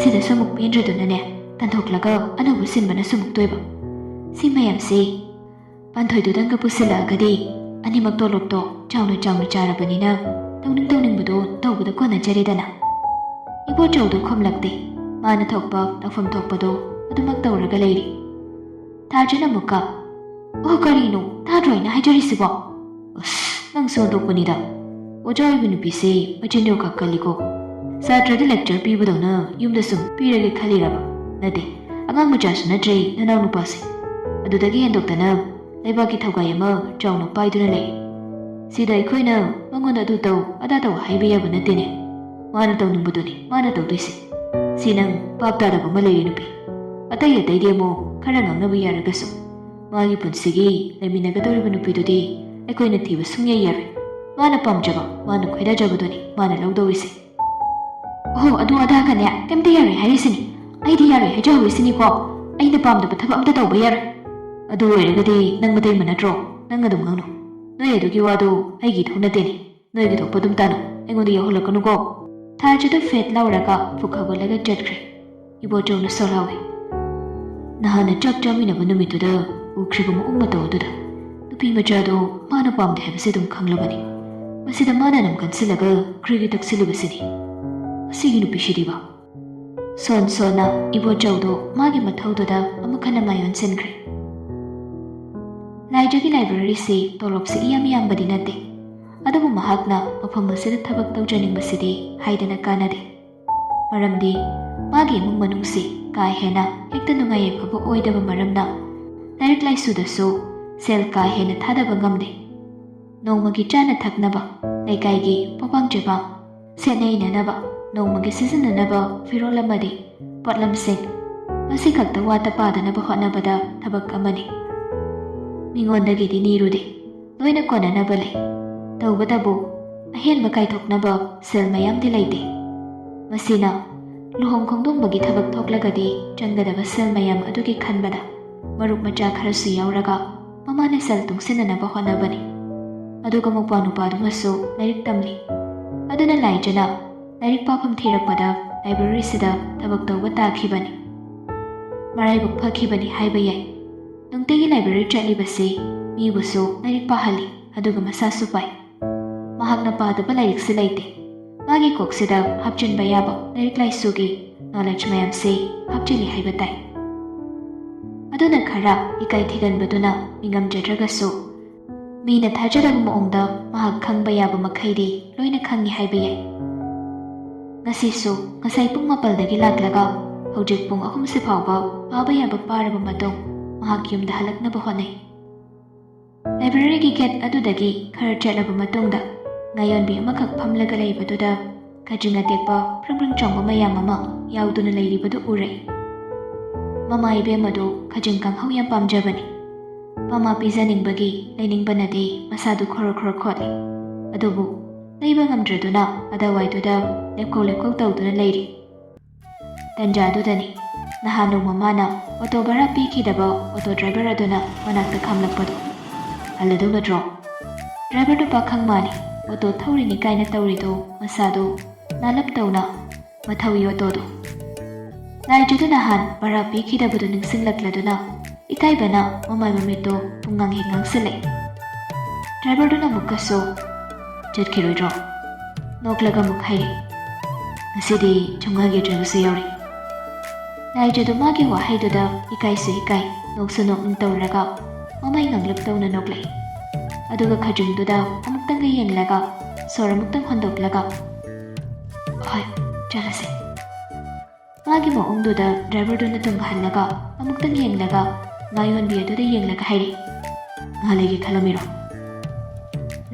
ꯁꯤꯗꯁꯨ ꯑꯃꯨꯛ ꯄꯦꯟꯗ꯭ꯔꯗꯨꯅꯅꯦ ꯇꯥꯟꯊꯣꯛꯂꯒ ꯑꯅꯧꯕ ꯁꯤꯟꯕꯅꯁꯨ ꯑꯃꯨꯛ ꯇꯣꯏꯕ. ꯁꯤ ꯃꯌꯥꯝꯁꯤ ꯄꯥꯟꯊꯣꯏꯗꯨꯗꯪꯒ ꯄꯨꯁꯤꯜꯂꯛꯑꯒꯗꯤ ꯑꯅꯤꯃꯛ ꯇꯣꯂꯣꯞꯇꯣ ꯆꯥꯎꯅ ꯆꯥꯔꯕꯅꯤꯅ ꯇꯧꯅꯤꯡꯕꯗꯣ ꯇꯧꯕꯗ ꯀꯣꯟꯅꯖꯔꯦꯗꯅ. ꯏꯕꯣꯆꯧꯗꯨ ꯈꯨꯝꯂꯛꯇꯦ. ꯃꯥꯅ ꯊꯣꯛꯄ ꯇꯧꯐꯝ ꯊꯣꯛꯄꯗꯣ ꯑꯗꯨꯃꯛ ꯇꯧꯔꯒ ꯂꯩꯔꯤ. ꯊꯥꯖꯅ ꯑꯃꯨꯛꯀ ꯀꯔꯤꯅꯣ ꯇꯥꯗ꯭ꯔꯣ ꯑꯩꯅ ꯍꯥꯏꯖꯔꯤꯁꯤꯕꯣ? ꯅꯪꯁꯨ ꯑꯣꯟꯊꯣꯛꯄꯅꯤꯗ. ꯑꯣꯖꯥ ꯑꯣꯏꯕ ꯅꯨꯄꯤꯁꯦ ꯃꯆꯤꯟꯗꯣ ꯈꯛ ꯀꯜꯂꯤꯀꯣ. ꯁꯥꯇ꯭ꯔꯗ ꯂꯦꯛꯆꯔ ꯄꯤꯕꯗꯧꯅ ꯌꯨꯝꯗ ꯁꯨꯝ ꯄꯤꯔꯒꯦ ꯈꯜꯂꯤꯔꯕ? ꯅꯠꯇꯦ, ꯑꯉꯥꯡ ꯃꯆꯥꯁꯨ ꯅꯠꯇ꯭ꯔꯦ ꯅꯅꯥꯎ ꯅꯨꯄꯥꯁꯦ ꯑꯗꯨꯗꯒꯤ ꯍꯦꯟꯗꯣꯛꯇꯅ ꯂꯩꯕꯥꯛꯀꯤ ꯊꯧꯒꯥꯏ ꯑꯃ ꯆꯥꯎꯅ ꯄꯥꯏꯗꯨꯅ ꯂꯩ ꯁꯤꯗ ꯑꯩꯈꯣꯏꯅ ꯃꯉꯣꯟꯗ ꯑꯗꯨ ꯇꯧ ꯑꯗꯥ ꯇꯧ ꯍꯥꯏꯕ ꯌꯥꯕ ꯅꯠꯇꯦꯅꯦ ꯃꯥꯅ ꯇꯧꯅꯤꯡꯕꯗꯨꯅꯤ ꯃꯥꯅ ꯇꯧꯗꯣꯏꯁꯦ ꯁꯤ ꯅꯪ ꯄꯥꯞ ꯇꯥꯗꯕ ꯑꯃ ꯂꯩꯔꯦ ꯅꯨꯄꯤ ꯑꯇꯩ ꯑꯇꯩꯗꯤ ꯑꯃꯨꯛ ꯈꯔ ꯉꯥꯡꯅꯕ ꯌꯥꯔꯒꯁꯨ ꯃꯥꯒꯤ ꯄꯨꯟꯁꯤꯒꯤ ꯂꯩꯃꯤꯟꯅꯒꯗꯧꯔꯤꯕ ꯅꯨꯄꯤꯗꯨꯗꯤ ꯑꯩꯈꯣꯏꯅ ꯊꯤꯕ ꯁꯨꯡꯌꯥ ꯌꯥꯔꯣꯏ ꯃꯥꯅ ꯄꯥꯝꯖꯕ ꯃꯥꯅ ꯈꯣꯏꯗꯥꯖꯕꯗꯨꯅꯤ ꯃꯥꯅ ꯂꯧꯗꯧꯔꯤꯁꯦ ꯑꯣ ꯑꯗꯨ ꯑꯗꯥꯒꯅꯦ ꯀꯩꯝꯇ ꯌꯥꯔꯣꯏ ꯍꯥꯏꯔꯤꯁꯤꯅꯤ ꯑꯩꯗꯤ ꯌꯥꯔꯣꯏ ꯍꯥꯏꯖꯍꯧꯔꯤꯁꯤꯅꯤꯀꯣ ꯑꯩꯅ ꯄꯥꯝꯗꯕ ꯊꯕꯛ ꯑꯝꯇ ꯇꯧꯕ ꯌꯥꯔꯣꯏ ꯑꯗꯨ ꯑꯣꯏꯔꯒꯗꯤ ꯅꯪ ꯃꯇꯩꯃ ꯅꯠꯇ꯭ꯔꯣ ꯅꯪ ꯑꯗꯨꯝ ꯉꯥꯡꯅꯨ ꯅꯣꯏ ꯑꯗꯨꯒꯤ ꯋꯥꯗꯨ ꯑꯩꯒꯤ ꯊꯧ ꯅꯠꯇꯦꯅꯦ ꯅꯣꯏꯒꯤ ꯊꯣꯛꯄ ꯑꯗꯨꯝ ꯇꯥꯅꯨ ꯑꯩꯉꯣꯟꯗ ꯌꯧꯍꯜꯂꯛꯀꯅꯨꯀꯣ ꯊꯥꯔꯖꯗꯨ ꯐꯦꯠ ꯂꯧꯔꯒ ꯄꯨꯛ ꯍꯧꯒꯠꯂꯒ ꯆꯠꯈ꯭ꯔꯦ ꯏꯕꯣꯆꯧꯅ ꯁꯣꯜꯍꯧꯋꯤ ꯅꯍꯥꯟꯅ ꯆꯥꯛ ꯆꯥꯃꯤꯟꯅꯕ ꯅꯨꯃꯤꯠꯇꯨꯗ ꯎꯈ꯭ꯔꯤꯕ ꯃꯑꯣꯡ ꯃꯇꯧ ꯑꯗꯨꯗ ꯅꯨꯄꯤ ꯃꯆꯥꯗꯣ ꯃꯥꯅ ꯄꯥꯝꯗꯦ ꯍꯥꯏꯕꯁꯤ ꯑꯗꯨꯝ ꯈꯪꯂꯕꯅꯤ ꯃꯁꯤꯗ ꯃꯥꯅ ꯅꯝ ꯀꯟꯁꯤꯜꯂꯒ ꯀ꯭ꯔꯤꯒꯤ ꯇꯛꯁꯤꯜꯂꯤꯕꯁꯤꯅꯤ ꯑꯁꯤꯒꯤ ꯅꯨꯄꯤꯁꯤꯗꯤꯕ ꯁꯣꯟ ꯁꯣꯟꯅ ꯏꯕꯣꯆꯧꯗꯣ ꯃꯥꯒꯤ ꯃꯊꯧꯗꯨꯗ ꯑꯃꯨꯛ ꯍꯟꯅ ꯃꯥꯌꯣꯟꯁꯤꯟꯈ꯭ꯔꯦ ꯂꯥꯏꯖꯒꯤ ꯂꯥꯏꯕ꯭ꯔꯦꯔꯤꯁꯤ ꯇꯣꯂꯣꯞꯁꯤ ꯏꯌꯥꯝ ꯌꯥꯝꯕꯗꯤ ꯅꯠꯇꯦ ꯑꯗꯨꯕꯨ ꯃꯍꯥꯛꯅ ꯃꯐꯝ ꯑꯁꯤꯗ ꯊꯕꯛ ꯇꯧꯖꯅꯤꯡꯕꯁꯤꯗꯤ ꯍꯥꯏꯗꯅ ꯀꯥꯟꯅꯗꯦ ꯃꯔꯝꯗꯤ ꯃꯥꯒꯤ ꯏꯃꯨꯡ ꯃꯅꯨꯡꯁꯤ ꯀꯥ ꯍꯦꯟꯅ ꯍꯦꯛꯇ ꯅꯨꯡꯉꯥꯏ ꯌꯥꯏꯐꯕ ꯑꯣꯏꯗꯕ ꯃꯔꯝꯅ ꯂꯥꯏꯔꯤꯛ ꯂꯥꯏꯁꯨꯗꯁꯨ ꯁꯦꯜ ꯀꯥ ꯍꯦꯟꯅ ꯊꯥꯗꯕ ꯉꯝꯗꯦ ꯅꯣꯡꯃꯒꯤ ꯆꯥꯅ ꯊꯛꯅꯕ ꯂꯩꯀꯥꯏꯒꯤ ꯄꯣꯄꯥꯡ ꯆꯦꯄꯥꯡ ꯁꯦꯠꯅ ꯏꯅꯅꯕ ꯅꯣꯡꯃꯒꯤ ꯁꯤꯖꯤꯟꯅꯅꯕ ꯐꯤꯔꯣꯜ ꯑꯃꯗꯤ ꯄꯣꯠꯂꯝꯁꯤꯡ ꯃꯁꯤ ꯈꯛꯇ ꯋꯥꯠꯇ ꯄꯥꯗꯅꯕ ꯍꯣꯠꯅꯕꯗ ꯊꯕꯛ ꯑꯃꯅꯤ ꯃꯤꯉꯣꯟꯗꯒꯤꯗꯤ ꯅꯤꯔꯨꯗꯦ ꯂꯣꯏꯅ ꯀꯣꯟꯅꯅꯕ ꯂꯩ ꯇꯧꯕꯇꯕꯨ ꯑꯍꯦꯟꯕ ꯀꯥꯏꯊꯣꯛꯅꯕ ꯁꯦꯜ ꯃꯌꯥꯝꯗꯤ ꯂꯩꯇꯦ ꯃꯁꯤꯅ ꯂꯨꯍꯣꯡ ꯈꯣꯡꯗꯣꯡꯕꯒꯤ ꯊꯕꯛ ꯊꯣꯛꯂꯒꯗꯤ ꯆꯪꯒꯗꯕ ꯁꯦꯜ ꯃꯌꯥꯝ ꯑꯗꯨꯒꯤ ꯈꯟꯕꯗ ꯃꯔꯨꯞ ꯃꯆꯥ ꯈꯔꯁꯨ ꯌꯥꯎꯔꯒ ꯃꯃꯥꯅ ꯁꯦꯜ ꯇꯨꯡꯁꯤꯟꯅꯅꯕ ꯍꯣꯠꯅꯕꯅꯤ ꯑꯗꯨꯒ ꯃꯧꯄꯥ ꯅꯨꯄꯥꯗꯨꯃꯁꯨ ꯂꯥꯏꯔꯤꯛ ꯇꯝꯂꯤ ꯑꯗꯨꯅ ꯂꯥꯏꯖꯅ ꯂꯥꯏꯔꯤꯛ ꯄꯥꯐꯝ ꯊꯤꯔꯛꯄꯗ ꯂꯥꯏꯕ꯭ꯔꯦꯔꯤꯁꯤꯗ ꯊꯕꯛ ꯇꯧꯕ ꯇꯥꯈꯤꯕꯅꯤ ꯃꯔꯥꯏꯕꯛ ꯐꯈꯤꯕꯅꯤ ꯍꯥꯏꯕ ꯌꯥꯏ ꯅꯨꯡꯇꯤꯒꯤ ꯂꯥꯏꯕ꯭ꯔꯦꯔꯤ ꯆꯠꯂꯤꯕꯁꯤ ꯃꯤꯕꯨꯁꯨ ꯂꯥꯏꯔꯤꯛ ꯄꯥꯍꯜꯂꯤ ꯑꯗꯨꯒ ꯃꯁꯥꯁꯨ ꯄꯥꯏ ꯃꯍꯥꯛꯅ ꯄꯥꯗꯕ ꯂꯥꯏꯔꯤꯛꯁꯤ ꯂꯩꯇꯦ ꯃꯥꯒꯤ ꯀꯣꯛꯁꯤꯗ ꯍꯥꯞꯆꯤꯟꯕ ꯌꯥꯕ ꯂꯥꯏꯔꯤꯛ ꯂꯥꯏꯁꯨꯒꯤ ꯅꯣꯂꯦꯖ ꯃꯌꯥꯝꯁꯤ ꯍꯥꯞꯆꯤꯜꯂꯤ ꯍꯥꯏꯕ ꯇꯥꯏ ꯑꯗꯨꯅ ꯈꯔ ꯏꯀꯥꯏ ꯊꯤꯒꯟꯕꯗꯨꯅ ꯃꯤꯉꯝꯖꯗ꯭ꯔꯒꯁꯨ ꯃꯤꯅ ꯊꯥꯖꯗꯕ ꯃꯑꯣꯡꯗ ꯃꯍꯥꯛ ꯈꯪꯕ ꯌꯥꯕ ꯃꯈꯩꯗꯤ ꯂꯣꯏꯅ ꯈꯪꯉꯤ ꯍꯥꯏꯕ ꯌꯥꯏ ꯉꯁꯤꯁꯨ ꯉꯁꯥꯏ ꯄꯨꯡ 4 ꯂꯥꯛꯂꯒ ꯍꯧꯖꯤꯛ ꯄꯨꯡ 3 ꯐꯥꯎꯕ ꯄꯥꯕ ꯌꯥꯕ ꯄꯥꯔꯕ ꯃꯇꯨꯡ ꯃꯍꯥꯛ ꯌꯨꯝꯗ ꯍꯜꯂꯛꯅꯕ ꯍꯣꯠꯅꯩ ꯂꯥꯏꯕ꯭ꯔꯦꯔꯤꯒꯤ ꯒꯦꯠ ꯑꯗꯨꯗꯒꯤ ꯈꯔ ꯆꯠꯂꯕ ꯃꯇꯨꯡꯗ ꯉꯥꯌꯣꯟꯕꯤ ꯑꯃꯈꯛ ꯐꯝꯂꯒ ꯂꯩꯕꯗꯨꯗ ꯈꯖꯤꯡ ꯑꯇꯦꯛꯄ ꯐ꯭ꯔꯪ ꯆꯣꯡꯕ ꯃꯌꯥꯝ ꯑꯃ ꯌꯥꯎꯗꯨꯅ ꯂꯩꯔꯤꯕꯗꯨ ꯎꯔꯛꯏ ꯃꯃꯥ ꯏꯕꯦꯝ ꯑꯗꯨ ꯈꯖꯤꯡ ꯀꯥꯡꯍꯧ ꯌꯥꯝ ꯄꯥꯝꯖꯕꯅꯤ ꯃꯃꯥ ꯄꯤꯖꯅꯤꯡꯕꯒꯤ ꯂꯩꯅꯤꯡꯕꯅꯗꯤ ꯃꯁꯥꯗꯨ ꯈꯣꯔ ꯈꯣꯔ ꯈꯣꯠꯂꯤ ꯑꯗꯨꯕꯨ ꯂꯩꯕ ꯉꯝꯗ꯭ꯔꯗꯨꯅ ꯑꯗꯋꯥꯏꯗꯨꯗ ꯂꯦꯞꯀꯧ ꯂꯦꯞꯀꯧ ꯇꯧꯗꯨꯅ ꯂꯩꯔꯤ ꯇꯟꯖꯥꯗꯨꯗꯅꯤ ꯅꯍꯥꯟ ꯅꯣꯡꯃ ꯃꯥꯅ ꯑꯣꯇꯣ ꯚꯔꯥ ꯄꯤꯈꯤꯗꯕ ꯑꯣꯇꯣ ꯗ꯭ꯔꯥꯏꯚꯔ ꯑꯗꯨꯅ ꯃꯅꯥꯛꯇ ꯈꯥꯝꯂꯛꯄꯗꯣ ꯍꯜꯂꯗꯧ ꯅꯠꯇ꯭ꯔꯣ ꯗ꯭ꯔꯥꯏꯚꯔꯗꯨ ꯄꯥꯈꯪ ꯃꯥꯜꯂꯤ ꯑꯣꯇꯣ ꯊꯧꯔꯤꯅꯤ ꯀꯥꯏꯅ ꯇꯧꯔꯤꯗꯣ ꯃꯁꯥꯗꯣ ꯅꯥꯂꯞ ꯇꯧꯅ ꯃꯊꯧꯏ ꯑꯣꯇꯣꯗꯣ ꯂꯥꯏꯖꯗꯨ ꯅꯍꯥꯟ ꯚꯔꯥ ꯄꯤꯈꯤꯗꯕꯗꯨ ꯅꯤꯡꯁꯤꯡꯂꯛꯂꯗꯨꯅ ꯏꯀꯥꯏꯕꯅ ꯃꯃꯥꯏ ꯃꯃꯤꯠꯇꯣ ꯄꯨꯡꯉꯥꯡ ꯍꯦꯛ ꯉꯥꯡꯁꯤꯜꯂꯛꯏ ꯗ꯭ꯔꯥꯏꯚꯔꯗꯨꯅ ꯑꯃꯨꯛꯀꯁꯨ ꯆꯠꯈꯤꯔꯣꯏꯗ꯭ꯔꯣ ꯅꯣꯛꯂꯒ ꯑꯃꯨꯛ ꯍꯥꯏꯔꯤ ꯉꯁꯤꯗꯤ ꯆꯝꯉꯥꯒꯤꯗ꯭ꯔꯕꯁꯨ ꯌꯥꯎꯔꯤ ꯂꯥꯏꯖꯗꯨ ꯃꯥꯒꯤ ꯋꯥꯍꯩꯗꯨꯗ ꯏꯀꯥꯏꯁꯨ ꯏꯀꯥꯏ ꯅꯣꯛꯁꯨ ꯅꯣꯛꯅꯤꯡ ꯇꯧꯔꯒ ꯃꯃꯥꯏ ꯉꯥꯡꯂꯞ ꯇꯧꯅ ꯅꯣꯛꯂꯛꯏ ꯑꯗꯨꯒ ꯈꯖꯤꯡꯗꯨꯗ ꯑꯃꯨꯛꯇꯪꯒ ꯌꯦꯡꯂꯒ ꯁꯣꯔ ꯑꯃꯨꯛꯇꯪ ꯍꯣꯟꯗꯣꯛꯂꯒ ꯍꯣꯏ ꯆꯠꯂꯁꯦ ꯃꯥꯒꯤ ꯃꯑꯣꯡꯗꯨꯗ ꯗ꯭ꯔꯥꯏꯚꯔꯗꯨꯅ ꯇꯨꯡꯍꯜꯂꯒ ꯑꯃꯨꯛꯇꯪ ꯌꯦꯡꯂꯒ ꯉꯥꯌꯣꯟꯕꯤ ꯑꯗꯨꯗ ꯌꯦꯡꯂꯒ ꯍꯥꯏꯔꯤ ꯉꯥ ꯂꯩꯒꯦ ꯈꯜꯂꯝꯃꯤꯔꯣ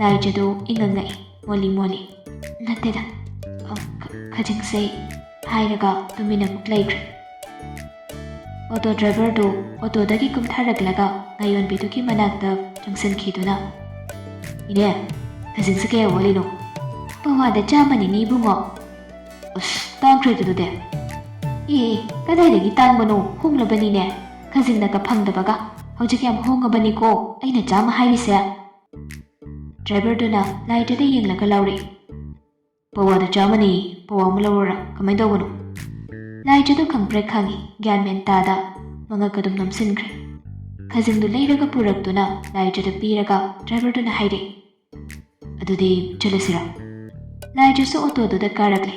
ꯂꯥꯏꯖꯗꯨ ꯏꯉꯛꯉꯛꯏ ꯃꯣꯜꯂꯤ ꯃꯣꯜꯂꯤ ꯅꯠꯇꯦꯗ ꯈꯖꯤꯡꯁꯦ ꯍꯥꯏꯔꯒ ꯇꯨꯃꯤꯟꯅ ꯑꯃꯨꯛ ꯂꯩꯈ꯭ꯔꯦ ꯑꯣꯇꯣ ꯗ꯭ꯔꯥꯏꯚꯔꯗꯨ ꯑꯣꯇꯣꯗꯒꯤ ꯀꯨꯝꯊꯔꯛꯂꯒ ꯉꯥꯌꯣꯟꯕꯤꯗꯨꯒꯤ ꯃꯅꯥꯛꯇ ꯆꯪꯁꯤꯟꯈꯤꯗꯨꯅ ꯏꯅꯦ ꯈꯖꯤꯡꯁꯦ ꯀꯌꯥ ꯋꯥꯠꯂꯤꯅꯣ ꯄꯋꯥꯗ 100ꯅꯤ ꯏꯕꯨꯡꯉꯣ ꯑꯁ ꯇꯥꯡꯈ꯭ꯔꯦꯗꯨꯗꯤ ꯀꯗꯥꯏꯗꯒꯤ ꯇꯥꯡꯕꯅꯣ ꯍꯣꯡꯂꯕꯅꯤꯅꯦ ꯈꯖꯤꯡꯅꯒ ꯐꯪꯗꯕꯒ ꯍꯧꯖꯤꯛ ꯌꯥꯝ ꯍꯣꯡꯉꯕꯅꯤꯀꯣ ꯑꯩꯅ 100 ꯍꯥꯏꯔꯤꯁꯦ ꯗ꯭ꯔꯥꯏꯚꯔꯗꯨꯅ ꯂꯥꯏꯖꯗ ꯌꯦꯡꯂꯒ ꯂꯥꯎꯔꯛꯏ ꯄꯋꯥꯗ 100ꯅꯤ ꯄꯋꯥ ꯑꯃ ꯂꯧꯔꯣꯔꯥ ꯀꯃꯥꯏꯅ ꯇꯧꯕꯅꯣ ꯂꯥꯏꯖꯗꯨ ꯈꯪꯄ꯭ꯔꯦꯛ ꯈꯪꯉꯤ ꯒ꯭ꯌꯥꯟ ꯃꯦꯟ ꯇꯥꯗ ꯃꯉꯛ ꯑꯗꯨꯝ ꯅꯝꯁꯤꯟꯈ꯭ꯔꯦ ꯈꯖꯤꯡꯗꯨ ꯂꯩꯔꯒ ꯄꯨꯔꯛꯇꯨꯅ ꯂꯥꯏꯖꯗ ꯄꯤꯔꯒ ꯗ꯭ꯔꯥꯏꯚꯔꯗꯨꯅ ꯍꯥꯏꯔꯛꯏ ꯑꯗꯨꯗꯤ ꯆꯠꯂꯁꯤꯔꯥ ꯂꯥꯏꯖꯁꯨ ꯑꯣꯇꯣꯗꯨꯗ ꯀꯥꯔꯛꯂꯦ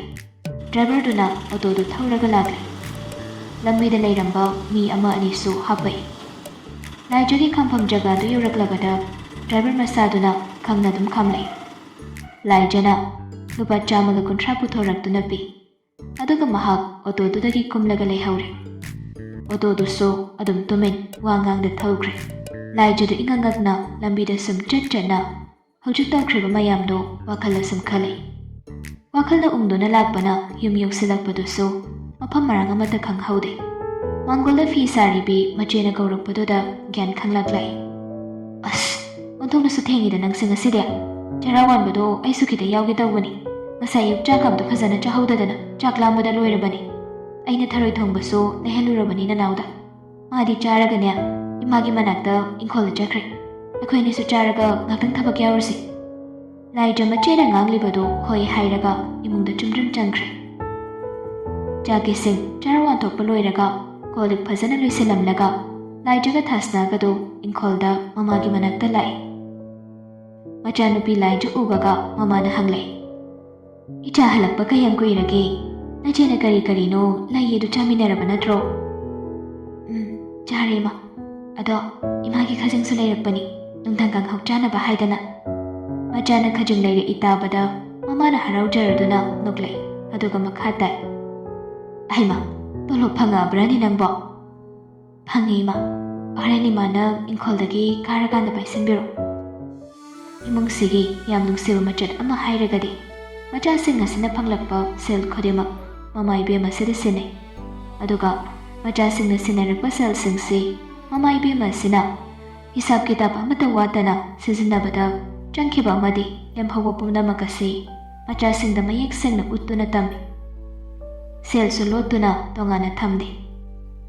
ꯗ꯭ꯔꯥꯏꯚꯔꯗꯨꯅ ꯑꯣꯇꯣꯗꯨ ꯊꯧꯔꯒ ꯂꯥꯛꯂꯦ ꯂꯝꯕꯤꯗ ꯂꯩꯔꯝꯕ ꯃꯤ ꯑꯃ ꯑꯅꯤꯁꯨ ꯍꯥꯞꯄꯛꯏ ꯂꯥꯏꯖꯒꯤ ꯈꯥꯝꯐꯝ ꯖꯒꯥꯗꯨ ꯌꯧꯔꯛꯂꯕꯗ ꯗ꯭ꯔꯥꯏꯚꯔ ꯃꯁꯥꯗꯨꯅ ꯈꯪꯅ ꯑꯗꯨꯝ ꯈꯥꯝꯂꯛꯏ ꯂꯥꯏꯖꯅ ꯂꯨꯄꯥ 150 ꯄꯨꯊꯣꯔꯛꯇꯨꯅ ꯄꯤ ꯑꯗꯨꯒ ꯃꯍꯥꯛ ꯑꯣꯇꯣꯗꯨꯗꯒꯤ ꯀꯨꯝꯂꯒ ꯂꯩꯍꯧꯔꯦ ꯑꯣꯇꯣꯗꯨꯁꯨ ꯑꯗꯨꯝ ꯇꯨꯃꯤꯟ ꯋꯥ ꯉꯥꯡꯗ ꯊꯧꯈ꯭ꯔꯦ꯫ ꯂꯥꯏꯖꯗꯨ ꯏꯉꯛ-ꯉꯛꯅ ꯂꯝꯕꯤꯗ ꯁꯨꯝ ꯆꯠꯅ ꯍꯧꯖꯤꯛ ꯇꯧꯈ꯭ꯔꯤꯕ ꯃꯌꯥꯝꯗꯣ ꯋꯥꯈꯜꯗ ꯁꯨꯝ ꯈꯜꯂꯤ꯫ ꯋꯥꯈꯜꯗ ꯎꯪꯗꯨꯅ ꯂꯥꯛꯄꯅ ꯌꯨꯝ ꯌꯧꯁꯤꯜꯂꯛꯄꯗꯨꯁꯨ ꯃꯐꯝ ꯃꯔꯥꯡ ꯑꯃꯠꯇ ꯈꯪꯍꯧꯗꯦ꯫ ꯃꯥꯡꯒꯣꯜꯗ ꯐꯤ ꯁꯥꯔꯤꯕꯤ ꯃꯆꯦꯅ ꯀꯧꯔꯛꯄꯗꯨꯗ ꯒ꯭ꯌꯥꯟ ꯈꯪꯂꯛꯂꯛꯏ꯫ ꯑꯁ, ꯑꯣꯟꯊꯣꯛꯅꯁꯨ ꯊꯦꯡꯉꯤꯗ ꯅꯪꯁꯦ ꯉꯁꯤꯗꯤ꯫ ꯆꯔꯥ ꯋꯥꯟꯕꯗꯣ ꯑꯩꯁꯨ ꯈꯤꯇ ꯌꯥꯎꯒꯦ ꯇꯧꯕꯅꯤ꯫ ꯉꯁꯥꯏ ꯑꯌꯨꯛ ꯆꯥꯛ ꯑꯝꯇ ꯐꯖꯅ ꯆꯥꯍꯧꯗꯗꯅ ꯆꯥꯛ ꯂꯥꯝꯕꯗ ꯂꯣꯏꯔꯕꯅꯤ꯫ ꯑꯩꯅ ꯊꯔꯣꯏ ꯊꯣꯡꯕꯁꯨ ꯂꯩꯍꯜꯂꯨꯔꯕꯅꯤ ꯅꯅꯥꯎꯗ꯫ ꯃꯥꯗꯤ ꯆꯥꯔꯒꯅꯦ ꯏꯃꯥꯒꯤ ꯃꯅꯥꯛꯇ ꯏꯪꯈꯣꯜꯗ ꯆꯠꯈ꯭ꯔꯦ꯫ ꯑꯩꯈꯣꯏ ꯑꯅꯤꯁꯨ ꯆꯥꯔꯒ ꯉꯥꯛꯇꯪ ꯊꯕꯛ ꯌꯥꯎꯔꯨꯁꯤ꯫ ꯂꯥꯏꯖ ꯃꯆꯦꯅ ꯉꯥꯡꯂꯤꯕꯗꯣ ꯍꯣꯏ ꯍꯥꯏꯔꯒ ꯏꯃꯨꯡꯗ ꯆꯨꯝꯗ꯭ꯔꯤꯡ ꯆꯪꯈ꯭ꯔꯦ꯫ ꯆꯥꯛ ꯏꯁꯤꯡ ꯆꯔꯥ ꯋꯥꯟꯊꯣꯛꯄ ꯂꯣꯏꯔꯒ ꯀꯣꯜꯂꯤꯛ ꯐꯖꯅ ꯂꯣꯏꯁꯤꯜꯂꯝꯂꯒ ꯂꯥꯏꯖꯒ ꯊꯥꯁꯅꯥꯒꯗꯣ ꯏꯪꯈꯣꯜꯗ ꯃꯃꯥꯒꯤ ꯃꯅꯥꯛꯇ ꯂꯥꯛꯏ꯫ ꯃꯆꯥꯅꯨꯄꯤ ꯂꯥꯏꯖ ꯎꯕꯒ ꯃꯃꯥꯅ ꯍꯪꯂꯛꯏ꯫ ꯏꯆꯥ ꯍꯜꯂꯛꯄ ꯀꯌꯥꯝ ꯀꯨꯏꯔꯒꯦ? ꯅꯆꯦꯅ ꯀꯔꯤ-ꯀꯔꯤꯅꯣ ꯂꯩꯌꯦꯗꯨ ꯆꯥꯃꯤꯟꯅꯔꯕ ꯅꯠꯇ꯭ꯔꯣ? ꯆꯥꯔꯦ ꯏꯃꯥ꯫ ꯑꯗꯣ ꯏꯃꯥꯒꯤ ꯈꯖꯤꯡꯁꯨ ꯂꯩꯔꯛꯄꯅꯤ, ꯅꯨꯡꯗꯥꯡ ꯀꯥꯡꯍꯧ ꯆꯥꯅꯕ ꯍꯥꯏꯗꯅ꯫ ꯃꯆꯥꯅ ꯈꯖꯤꯡ ꯂꯩꯔꯛꯏ ꯇꯥꯕꯗ ꯃꯃꯥꯅ ꯍꯔꯥꯎꯖꯔꯗꯨꯅ ꯅꯣꯛꯂꯛꯏ, ꯑꯗꯨꯒ ꯃꯈꯥ ꯇꯥꯏ꯫ ꯑꯩꯃꯥ, ꯇꯣꯂꯣꯞ ꯐꯪꯉꯛꯑꯕ꯭ꯔꯅꯤ ꯅꯪꯕꯣ? ꯐꯪꯉꯦ ꯏꯃꯥ꯫ ꯍꯣꯔꯦꯟ ꯏꯃꯥꯅ ꯏꯪꯈꯣꯜꯗꯒꯤ ꯀꯥꯔꯀꯥꯟꯗ ꯄꯥꯏꯁꯤꯟꯕꯤꯔꯣ꯫ ꯏꯃꯨꯡꯁꯤꯒꯤ ꯌꯥꯝ ꯅꯨꯡꯁꯤꯕ ꯃꯆꯠ ꯑꯃ ꯍꯥꯏꯔꯒꯗꯤ ꯃꯆꯥꯁꯤꯡ ꯑꯁꯤꯅ ꯐꯪꯂꯛꯄ ꯁꯦꯜ ꯈꯨꯗꯤꯡꯃꯛ ꯃꯃꯥ ꯏꯕꯦꯝ ꯑꯁꯤꯗ ꯁꯤꯟꯅꯩ꯫ ꯑꯗꯨꯒ ꯃꯆꯥꯁꯤꯡꯅ ꯁꯤꯟꯅꯔꯛꯄ ꯁꯦꯜꯁꯤꯡꯁꯤ ꯃꯃꯥ ꯏꯕꯦꯝ ꯑꯁꯤꯅ ꯍꯤꯁꯥꯞ ꯀꯤꯇꯥꯞ ꯑꯃꯠꯇ ꯋꯥꯠꯇꯅ ꯁꯤꯖꯤꯟꯅꯕꯗ ꯆꯪꯈꯤꯕ ꯑꯃꯗꯤ ꯂꯦꯝꯍꯧꯕ ꯄꯨꯝꯅꯃꯛ ꯑꯁꯤ ꯃꯆꯥꯁꯤꯡꯗ ꯃꯌꯦꯛ ꯁꯦꯡꯅ ꯎꯠꯇꯨꯅ ꯇꯝꯃꯤ꯫ ꯁꯦꯜꯁꯨ ꯂꯣꯠꯇꯨꯅ ꯇꯣꯉꯥꯟꯅ ꯊꯝꯗꯦ꯫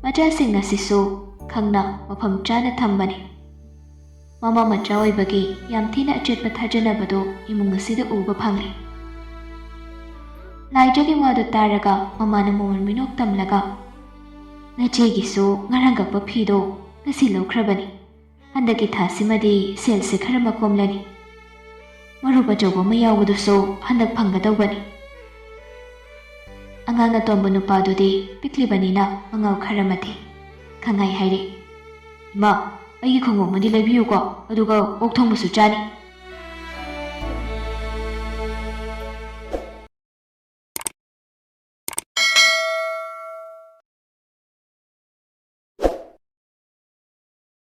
ꯃꯆꯥꯁꯤꯡ ꯑꯁꯤꯁꯨ ꯈꯪꯅ ꯃꯐꯝ ꯆꯥꯅ ꯊꯝꯕꯅꯤ꯫ ꯃꯃꯥ ꯃꯆꯥ ꯑꯣꯏꯕꯒꯤ ꯌꯥꯝ ꯊꯤꯅ ꯑꯆꯦꯠꯄ ꯊꯥꯖꯅꯕꯗꯣ ꯏꯃꯨꯡ ꯑꯁꯤꯗ ꯎꯕ ꯐꯪꯂꯤ꯫ ꯂꯥꯏꯖꯒꯤ ꯋꯥꯗꯨ ꯇꯥꯔꯒ ꯃꯃꯥꯅ ꯃꯣꯃꯣꯟ ꯃꯤꯅꯣꯛ ꯇꯝꯂꯒ, ꯅꯆꯦꯒꯤꯁꯨ ꯉꯔꯥꯡ ꯀꯛꯄ ꯐꯤꯗꯣ ꯉꯁꯤ ꯂꯧꯈ꯭ꯔꯕꯅꯤ꯫ ꯍꯟꯗꯛꯀꯤ ꯊꯥꯁꯤꯃꯗꯤ ꯁꯦꯜꯁꯦ ꯈꯔ ꯃꯀꯣꯝꯂꯅꯤ꯫ ꯃꯔꯨꯞ ꯑꯆꯧꯕ ꯑꯃ ꯌꯥꯎꯕꯗꯨꯁꯨ ꯍꯟꯗꯛ ꯐꯪꯒꯗꯧꯕꯅꯤ꯫ ꯑꯉꯥꯡ ꯑꯇꯣꯝꯕ ꯅꯨꯄꯥꯗꯨꯗꯤ ꯄꯤꯛꯂꯤꯕꯅꯤꯅ ꯃꯉꯥꯎ ꯈꯔ ꯃꯊꯤ꯫ ꯈꯪꯍꯥꯏ ꯍꯥꯏꯔꯦ꯫ ꯏꯃꯥ, ꯑꯩꯒꯤ ꯈꯣꯡꯎꯞ ꯑꯃꯗꯤ ꯂꯩꯕꯤꯌꯨꯀꯣ, ꯑꯗꯨꯒ ꯑꯣꯛ ꯊꯣꯡꯕꯁꯨ ꯆꯥꯅꯤ꯫